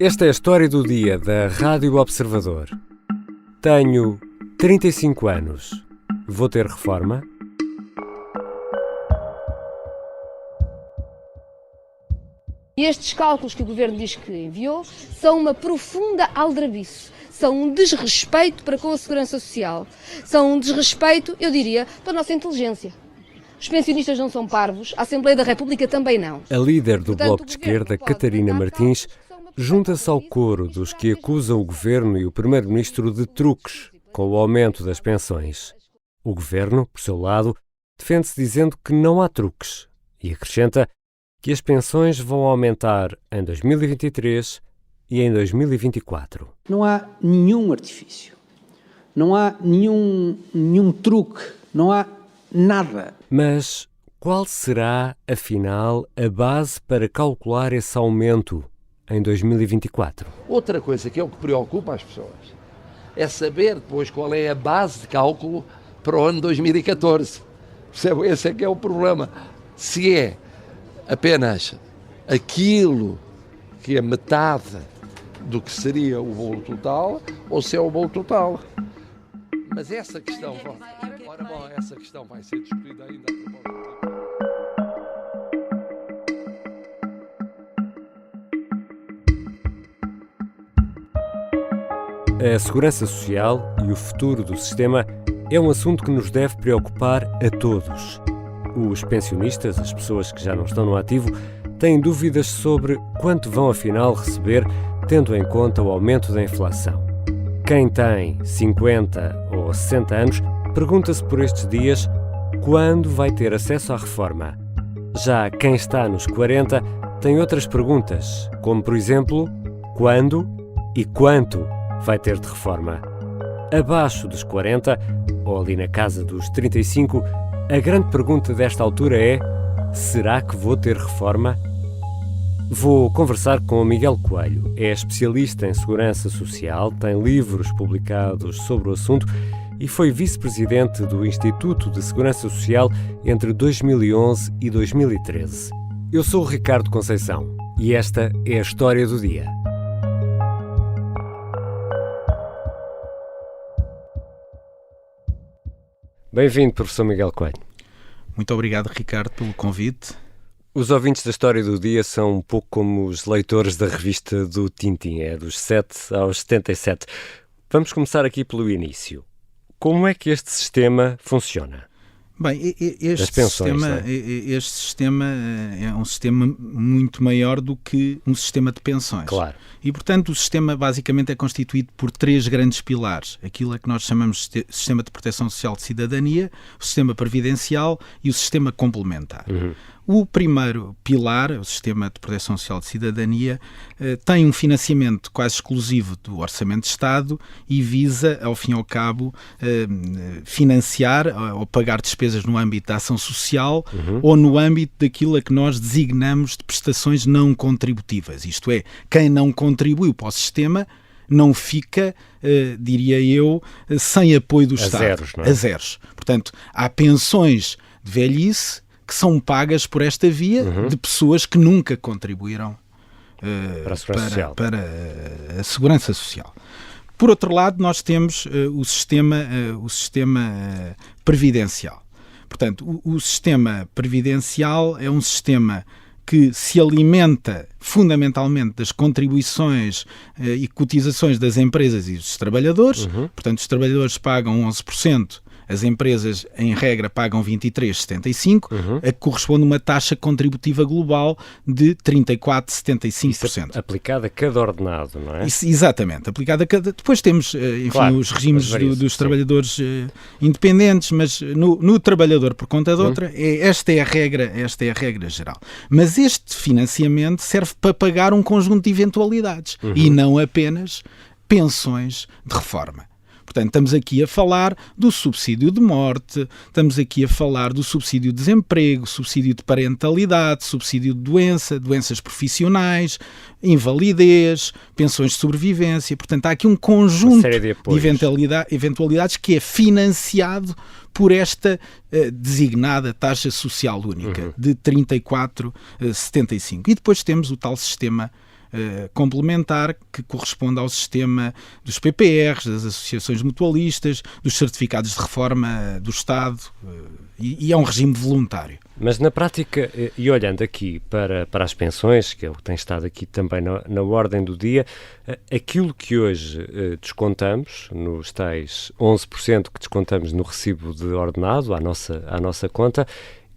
Esta é a história do dia da Rádio Observador. Tenho 35 anos. Vou ter reforma? Estes cálculos que o Governo diz que enviou são uma profunda aldrabice, são um desrespeito para com a Segurança Social, são um desrespeito, eu diria, para a nossa inteligência. Os pensionistas não são parvos, a Assembleia da República também não. A líder do Bloco de Esquerda, Catarina Martins, junta-se ao coro dos que acusam o Governo e o Primeiro-Ministro de truques com o aumento das pensões. O Governo, por seu lado, defende-se dizendo que não há truques e acrescenta que as pensões vão aumentar em 2023 e em 2024. Não há nenhum artifício, não há nenhum truque, não há nada. Mas qual será, afinal, a base para calcular esse aumento em 2024? Outra coisa que é o que preocupa as pessoas é saber depois qual é a base de cálculo para o ano 2014. Percebe? Esse é que é o problema. Se é apenas aquilo que é metade do que seria o bolo total ou se é o bolo total. Mas essa questão, essa questão vai ser discutida ainda. A segurança social e o futuro do sistema é um assunto que nos deve preocupar a todos. Os pensionistas, as pessoas que já não estão no ativo, têm dúvidas sobre quanto vão afinal receber, tendo em conta o aumento da inflação. Quem tem 50 ou 60 anos pergunta-se por estes dias quando vai ter acesso à reforma. Já quem está nos 40 tem outras perguntas, como por exemplo, quando e quanto vai ter de reforma. Abaixo dos 40, ou ali na casa dos 35, a grande pergunta desta altura é: será que vou ter reforma? Vou conversar com o Miguel Coelho. É especialista em segurança social, tem livros publicados sobre o assunto e foi vice-presidente do Instituto de Segurança Social entre 2011 e 2013. Eu sou o Ricardo Conceição e esta é a história do dia. Bem-vindo, professor Miguel Coelho. Muito obrigado, Ricardo, pelo convite. Os ouvintes da História do Dia são um pouco como os leitores da revista do Tintin, é dos 7 aos 77. Vamos começar aqui pelo início. Como é que este sistema funciona? Bem, este sistema é um sistema muito maior do que um sistema de pensões. Claro. E, portanto, o sistema basicamente é constituído por 3 grandes pilares. Aquilo a que nós chamamos de Sistema de Proteção Social de Cidadania, o Sistema Previdencial e o Sistema Complementar. O primeiro pilar, o Sistema de Proteção Social de Cidadania, tem um financiamento quase exclusivo do Orçamento de Estado e visa, ao fim e ao cabo, financiar ou pagar despesas no âmbito da ação social ou no âmbito daquilo a que nós designamos de prestações não contributivas. Isto é, quem não contribuiu para o sistema não fica, diria eu, sem apoio do Estado. Zeros, não é? A zeros. Portanto, há pensões de velhice que são pagas por esta via de pessoas que nunca contribuíram para a Segurança Social. Por outro lado, nós temos o sistema previdencial. Portanto, o sistema previdencial é um sistema que se alimenta fundamentalmente das contribuições e cotizações das empresas e dos trabalhadores. Portanto, os trabalhadores pagam 11%, as empresas, em regra, pagam 23,75%, a que corresponde a uma taxa contributiva global de 34,75%. Aplicada a cada ordenado, não é? Isso, exatamente, aplicada a cada... Depois temos, claro, os regimes dos trabalhadores independentes, mas no trabalhador por conta de outra, esta é a regra geral. Mas este financiamento serve para pagar um conjunto de eventualidades e não apenas pensões de reforma. Portanto, estamos aqui a falar do subsídio de morte, estamos aqui a falar do subsídio de desemprego, subsídio de parentalidade, subsídio de doença, doenças profissionais, invalidez, pensões de sobrevivência. Portanto, há aqui um conjunto de eventualidades que é financiado por esta designada taxa social única de 34,75. E depois temos o tal sistema complementar que corresponde ao sistema dos PPRs, das associações mutualistas, dos certificados de reforma do Estado, e é um regime voluntário. Mas na prática, e olhando aqui para as pensões, que é o que tem estado aqui também na ordem do dia, aquilo que hoje descontamos, nos tais 11% que descontamos no recibo de ordenado, à nossa conta,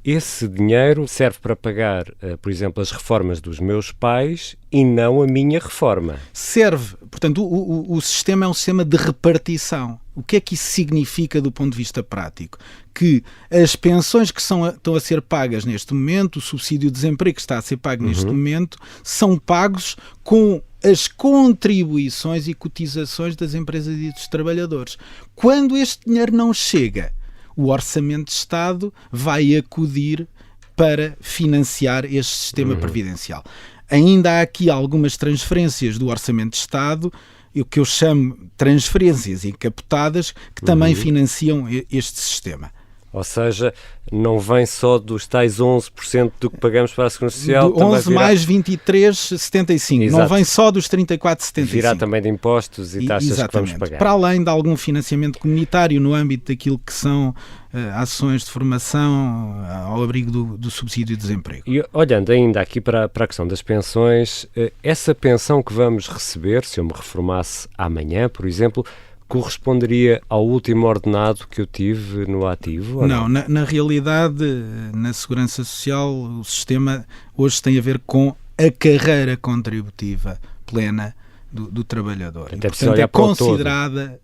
esse dinheiro serve para pagar, por exemplo, as reformas dos meus pais e não a minha reforma. Serve. Portanto, o sistema é um sistema de repartição. O que é que isso significa do ponto de vista prático? Que as pensões que estão a ser pagas neste momento, o subsídio de desemprego que está a ser pago neste momento, são pagos com as contribuições e cotizações das empresas e dos trabalhadores. Quando este dinheiro não chega, o Orçamento de Estado vai acudir para financiar este sistema previdencial. Ainda há aqui algumas transferências do Orçamento de Estado, o que eu chamo transferências encapotadas, que também financiam este sistema. Ou seja, não vem só dos tais 11% do que pagamos para a Segurança Social. Do 11 mais 23,75. Não vem só dos 34,75. Virá também de impostos e taxas exatamente, que vamos pagar. Para além de algum financiamento comunitário no âmbito daquilo que são ações de formação ao abrigo do subsídio de desemprego. E olhando ainda aqui para a questão das pensões, essa pensão que vamos receber, se eu me reformasse amanhã, por exemplo, corresponderia ao último ordenado que eu tive no ativo? Não, na realidade, na Segurança Social, o sistema hoje tem a ver com a carreira contributiva plena do trabalhador. E, portanto, é considerada,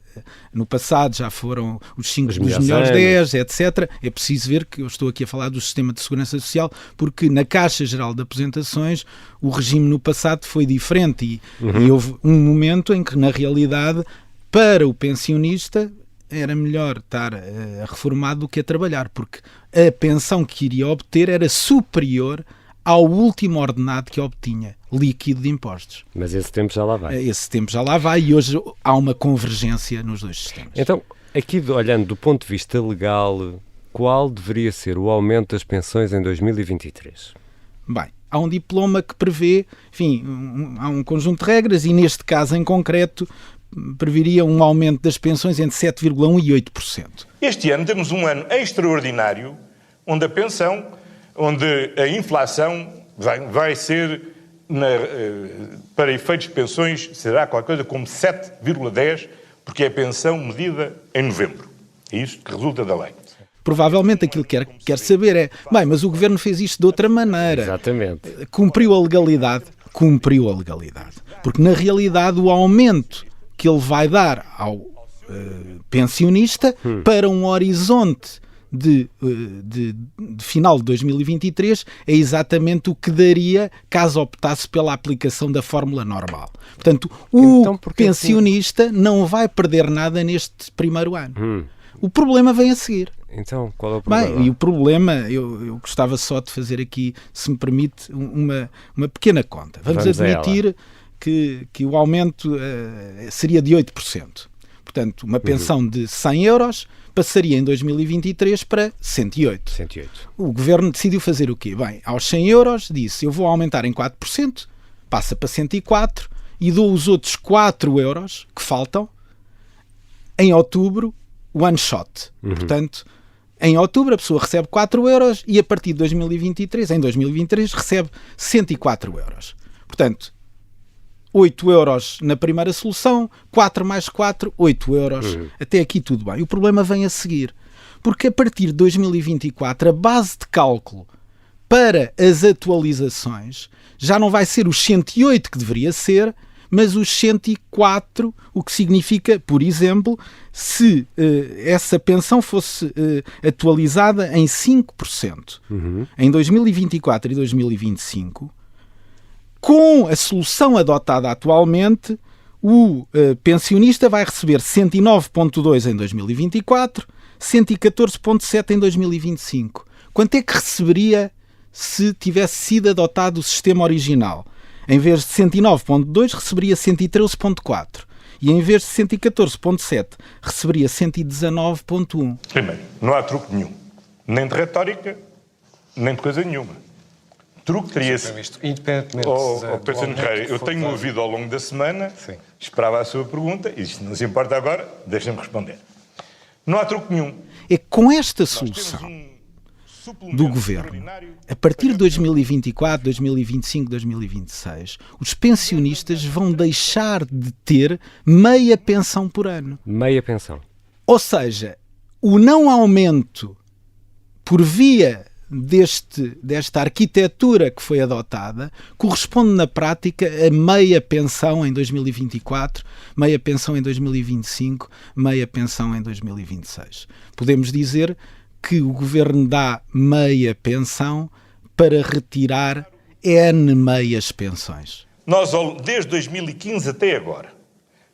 no passado já foram os 5 dos melhores 10, etc. É preciso ver que eu estou aqui a falar do sistema de Segurança Social, porque na Caixa Geral de Aposentações o regime no passado foi diferente e houve um momento em que, na realidade, para o pensionista era melhor estar reformado do que a trabalhar, porque a pensão que iria obter era superior ao último ordenado que obtinha, líquido de impostos. Mas esse tempo já lá vai. Esse tempo já lá vai e hoje há uma convergência nos dois sistemas. Então, aqui olhando do ponto de vista legal, qual deveria ser o aumento das pensões em 2023? Bem, há um diploma que prevê, enfim, há um conjunto de regras e neste caso em concreto previria um aumento das pensões entre 7,1% e 8%. Este ano temos um ano extraordinário, onde a pensão, onde a inflação vai ser, para efeitos de pensões, será qualquer coisa como 7,10%, porque é a pensão medida em novembro. É isso que resulta da lei. Provavelmente aquilo que quer saber é, bem, mas o Governo fez isto de outra maneira. Exatamente. Cumpriu a legalidade. Porque, na realidade, o aumento que ele vai dar ao pensionista para um horizonte de final de 2023 é exatamente o que daria caso optasse pela aplicação da fórmula normal. Portanto, o pensionista não vai perder nada neste primeiro ano. O problema vem a seguir. Então, qual é o problema? Bem, e o problema, eu gostava só de fazer aqui, se me permite, uma pequena conta. Vamos admitir que o aumento seria de 8%. Portanto, uma pensão de 100 euros passaria em 2023 para 108. O Governo decidiu fazer o quê? Bem, aos 100 euros disse, eu vou aumentar em 4%, passa para 104 e dou os outros 4 euros que faltam em outubro, one shot. Portanto, em outubro a pessoa recebe 4 euros e a partir de 2023, em 2023, recebe 104 euros. Portanto, 8 euros na primeira solução, 4 mais 4, 8 euros. Até aqui tudo bem. O problema vem a seguir. Porque a partir de 2024, a base de cálculo para as atualizações já não vai ser os 108 que deveria ser, mas os 104, o que significa, por exemplo, se essa pensão fosse atualizada em 5%, em 2024 e 2025, com a solução adotada atualmente, o pensionista vai receber 109,2 em 2024, 114,7 em 2025. Quanto é que receberia se tivesse sido adotado o sistema original? Em vez de 109,2, receberia 113,4. E em vez de 114,7, receberia 119,1. Primeiro, não há truque nenhum. Nem de retórica, nem de coisa nenhuma. truque teria... Independentemente... Pedro Nogueira, eu tenho ouvido ao longo da semana, esperava a sua pergunta, e se não se importa agora, deixem-me responder. Não há truque nenhum. É com esta solução do Governo, a partir de 2024, 2025, 2026, os pensionistas vão deixar de ter meia pensão por ano. Meia pensão. Ou seja, o não aumento por via desta arquitetura que foi adotada corresponde na prática a meia pensão em 2024, meia pensão em 2025, meia pensão em 2026. Podemos dizer que o Governo dá meia pensão para retirar N meias pensões. Nós, desde 2015 até agora,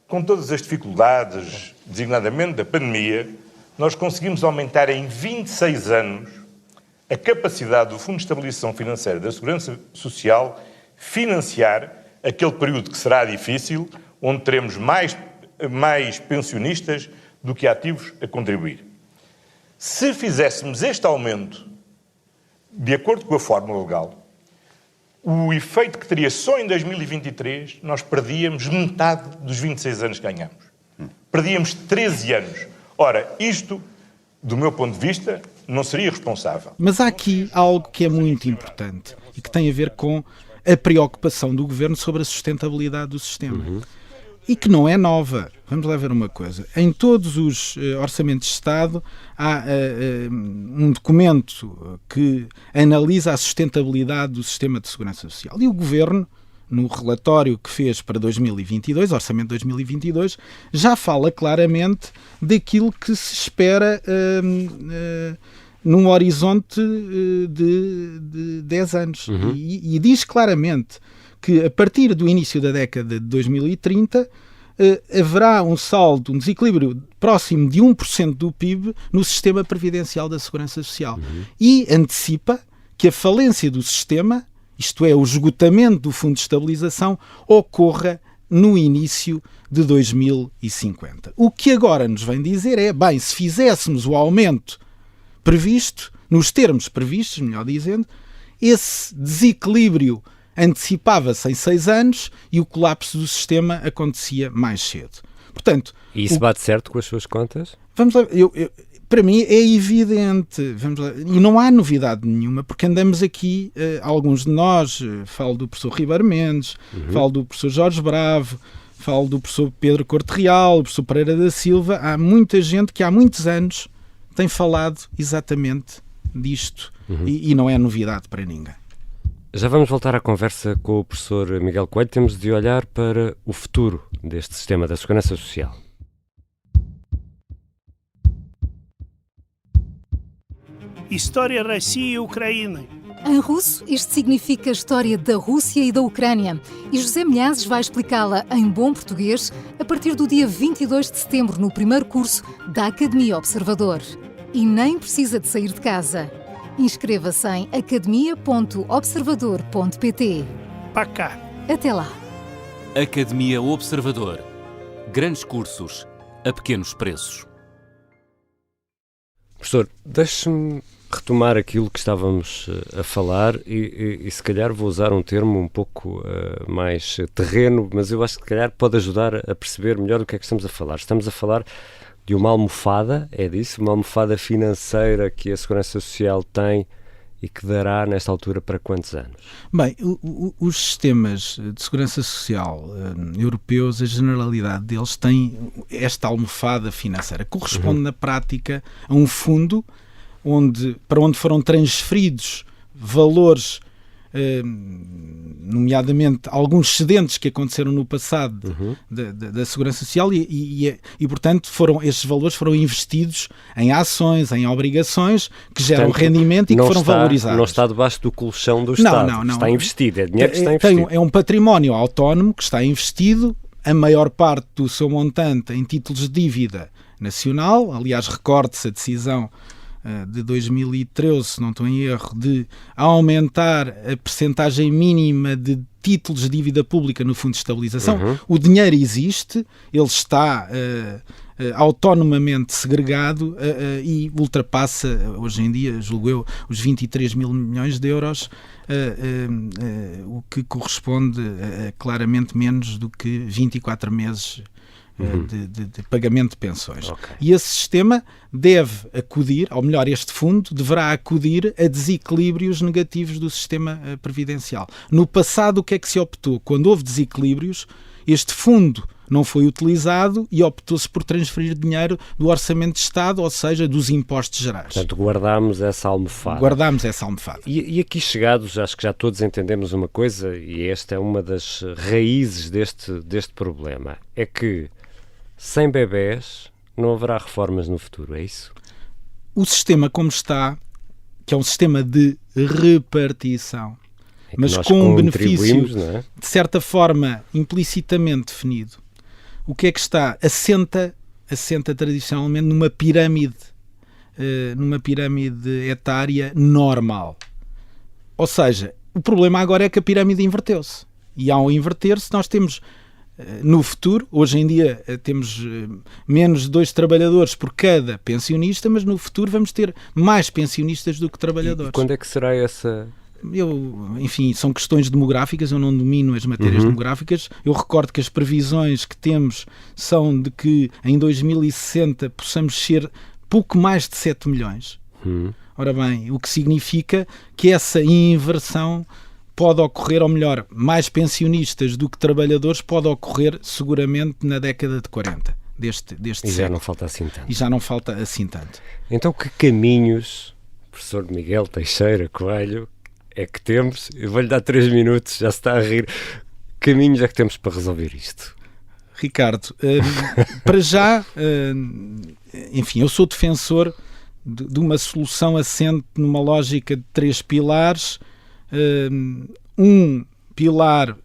com todas as dificuldades, designadamente da pandemia, nós conseguimos aumentar em 26 anos a capacidade do Fundo de Estabilização Financeira da Segurança Social financiar aquele período que será difícil, onde teremos mais pensionistas do que ativos a contribuir. Se fizéssemos este aumento de acordo com a fórmula legal, o efeito que teria só em 2023, nós perdíamos metade dos 26 anos que ganhamos. Perdíamos 13 anos. Ora, isto, do meu ponto de vista, não seria responsável. Mas há aqui algo que é muito importante e que tem a ver com a preocupação do Governo sobre a sustentabilidade do sistema. E que não é nova. Vamos lá ver uma coisa. Em todos os orçamentos de Estado há um documento que analisa a sustentabilidade do sistema de segurança social. E o Governo, no relatório que fez para 2022, Orçamento de 2022, já fala claramente daquilo que se espera num horizonte de 10 anos. E diz claramente que a partir do início da década de 2030 haverá um saldo, um desequilíbrio próximo de 1% do PIB no sistema previdencial da Segurança Social. E antecipa que a falência do sistema, isto é, o esgotamento do Fundo de Estabilização, ocorra no início de 2050. O que agora nos vem dizer é, bem, se fizéssemos o aumento previsto, nos termos previstos, melhor dizendo, esse desequilíbrio antecipava-se em 6 anos e o colapso do sistema acontecia mais cedo. Portanto, e isso bate certo com as suas contas? Vamos lá, para mim é evidente, vamos lá, e não há novidade nenhuma, porque andamos aqui, alguns de nós, falo do professor Ribeiro Mendes, falo do professor Jorge Bravo, falo do professor Pedro Corte Real, do professor Pereira da Silva, há muita gente que há muitos anos tem falado exatamente disto e não é novidade para ninguém. Já vamos voltar à conversa com o professor Miguel Coelho. Temos de olhar para o futuro deste sistema da Segurança Social. História России e Ucrânia. Em russo, isto significa História da Rússia e da Ucrânia. E José Milhazes vai explicá-la em bom português a partir do dia 22 de setembro, no primeiro curso da Academia Observador. E nem precisa de sair de casa. Inscreva-se em academia.observador.pt. Пока. Até lá. Academia Observador. Grandes cursos a pequenos preços. Professor, deixe-me retomar aquilo que estávamos a falar e se calhar vou usar um termo um pouco mais terreno, mas eu acho que se calhar pode ajudar a perceber melhor do que é que estamos a falar. Estamos a falar de uma almofada, é disso? Uma almofada financeira que a Segurança Social tem e que dará nesta altura para quantos anos? Bem, os sistemas de segurança social europeus, a generalidade deles tem esta almofada financeira. Corresponde na prática a um fundo para onde foram transferidos valores, nomeadamente alguns excedentes que aconteceram no passado da Segurança Social e portanto, estes valores foram investidos em ações, em obrigações que geram rendimento e que foram valorizados. Não está debaixo do colchão do Estado. Não. Está investido, é dinheiro que está investido. É um património autónomo que está investido, a maior parte do seu montante em títulos de dívida nacional. Aliás, recorde-se a decisão de 2013, se não estou em erro, de aumentar a percentagem mínima de títulos de dívida pública no Fundo de Estabilização. O dinheiro existe, ele está autonomamente segregado e ultrapassa, hoje em dia, julgo eu, os 23 mil milhões de euros, o que corresponde a claramente menos do que 24 meses de pagamento de pensões. Okay. E esse sistema deve acudir, ou melhor, este fundo deverá acudir a desequilíbrios negativos do sistema previdencial. No passado, o que é que se optou? Quando houve desequilíbrios, este fundo não foi utilizado e optou-se por transferir dinheiro do Orçamento de Estado, ou seja, dos impostos gerais. Portanto, guardámos essa almofada. E aqui chegados, acho que já todos entendemos uma coisa, e esta é uma das raízes deste problema, é que sem bebés não haverá reformas no futuro, é isso? O sistema como está, que é um sistema de repartição, mas com um benefício, de certa forma, implicitamente definido, o que é que está? Assenta tradicionalmente numa pirâmide etária normal. Ou seja, o problema agora é que a pirâmide inverteu-se. E ao inverter-se, nós temos, no futuro, hoje em dia temos menos de 2 trabalhadores por cada pensionista, mas no futuro vamos ter mais pensionistas do que trabalhadores. E quando é que será essa... Enfim, são questões demográficas, eu não domino as matérias demográficas. Eu recordo que as previsões que temos são de que em 2060 possamos ser pouco mais de 7 milhões. Ora bem, o que significa que essa inversão pode ocorrer, ou melhor, mais pensionistas do que trabalhadores pode ocorrer seguramente na década de 40 deste século. Já não falta assim tanto. Então que caminhos, professor Miguel Teixeira Coelho, é que temos? Eu vou-lhe dar 3 minutos, já se está a rir. Que caminhos é que temos para resolver isto? Ricardo, para já, enfim, eu sou defensor de uma solução assente numa lógica de 3 pilares. Um pilar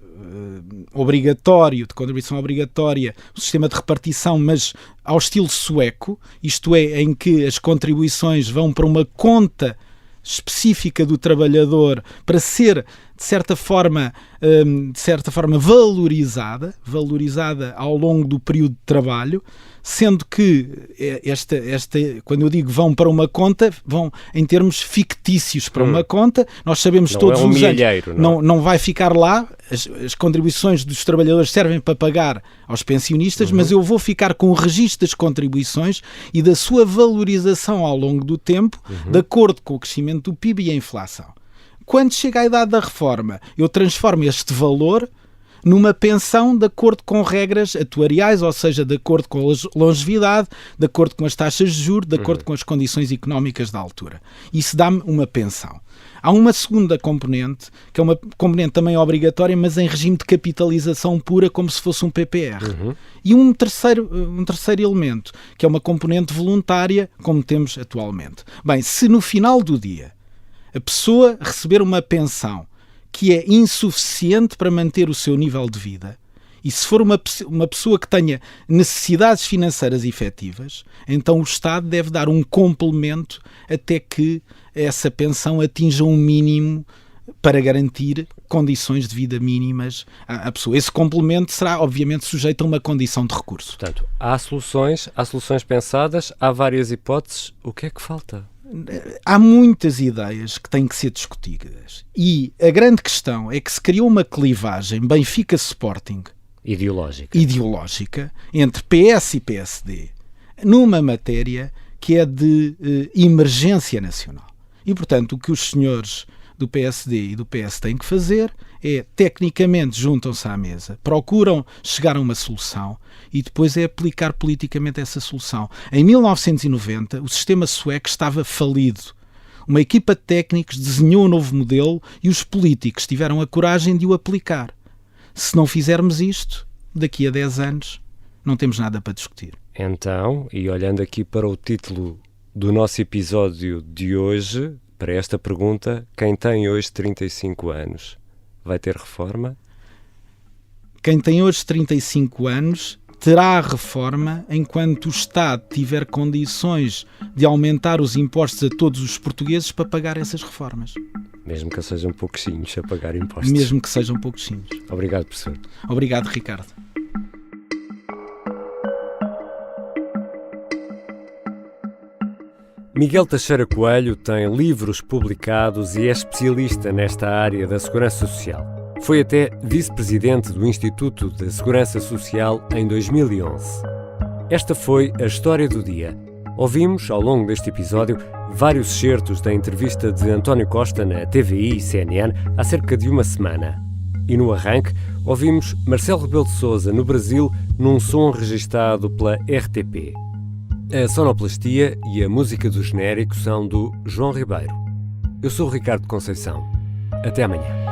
obrigatório, de contribuição obrigatória, o sistema de repartição, mas ao estilo sueco, isto é, em que as contribuições vão para uma conta específica do trabalhador para ser, de certa forma valorizada ao longo do período de trabalho, sendo que quando eu digo vão para uma conta, vão em termos fictícios para uma conta. Nós sabemos todos os anos, não vai ficar lá, as contribuições dos trabalhadores servem para pagar aos pensionistas, mas eu vou ficar com o registro das contribuições e da sua valorização ao longo do tempo, de acordo com o crescimento do PIB e a inflação. Quando chega a idade da reforma, eu transformo este valor numa pensão de acordo com regras atuariais, ou seja, de acordo com a longevidade, de acordo com as taxas de juros, de acordo com as condições económicas da altura. Isso dá-me uma pensão. Há uma segunda componente, que é uma componente também obrigatória, mas em regime de capitalização pura, como se fosse um PPR. E um terceiro elemento, que é uma componente voluntária, como temos atualmente. Bem, se no final do dia a pessoa receber uma pensão que é insuficiente para manter o seu nível de vida, e se for uma pessoa que tenha necessidades financeiras efetivas, então o Estado deve dar um complemento até que essa pensão atinja um mínimo para garantir condições de vida mínimas à pessoa. Esse complemento será, obviamente, sujeito a uma condição de recurso. Portanto, há soluções pensadas, há várias hipóteses. O que é que falta? Há muitas ideias que têm que ser discutidas. E a grande questão é que se criou uma clivagem Benfica-Sporting ideológica entre PS e PSD numa matéria que é de emergência nacional. E, portanto, o que os senhores do PSD e do PS têm que fazer é, tecnicamente, juntam-se à mesa, procuram chegar a uma solução e depois é aplicar politicamente essa solução. Em 1990, o sistema sueco estava falido. Uma equipa de técnicos desenhou um novo modelo e os políticos tiveram a coragem de o aplicar. Se não fizermos isto, daqui a 10 anos, não temos nada para discutir. Então, e olhando aqui para o título do nosso episódio de hoje, para esta pergunta, quem tem hoje 35 anos vai ter reforma? Quem tem hoje 35 anos terá a reforma enquanto o Estado tiver condições de aumentar os impostos a todos os portugueses para pagar essas reformas. Mesmo que sejam pouquinhos a pagar impostos. Mesmo que sejam pouquinhos. Obrigado, professor. Obrigado, Ricardo. Miguel Teixeira Coelho tem livros publicados e é especialista nesta área da segurança social. Foi até vice-presidente do Instituto de Segurança Social em 2011. Esta foi a história do dia. Ouvimos, ao longo deste episódio, vários excertos da entrevista de António Costa na TVI e CNN há cerca de uma semana. E no arranque, ouvimos Marcelo Rebelo de Sousa no Brasil num som registado pela RTP. A sonoplastia e a música do genérico são do João Ribeiro. Eu sou o Ricardo Conceição. Até amanhã.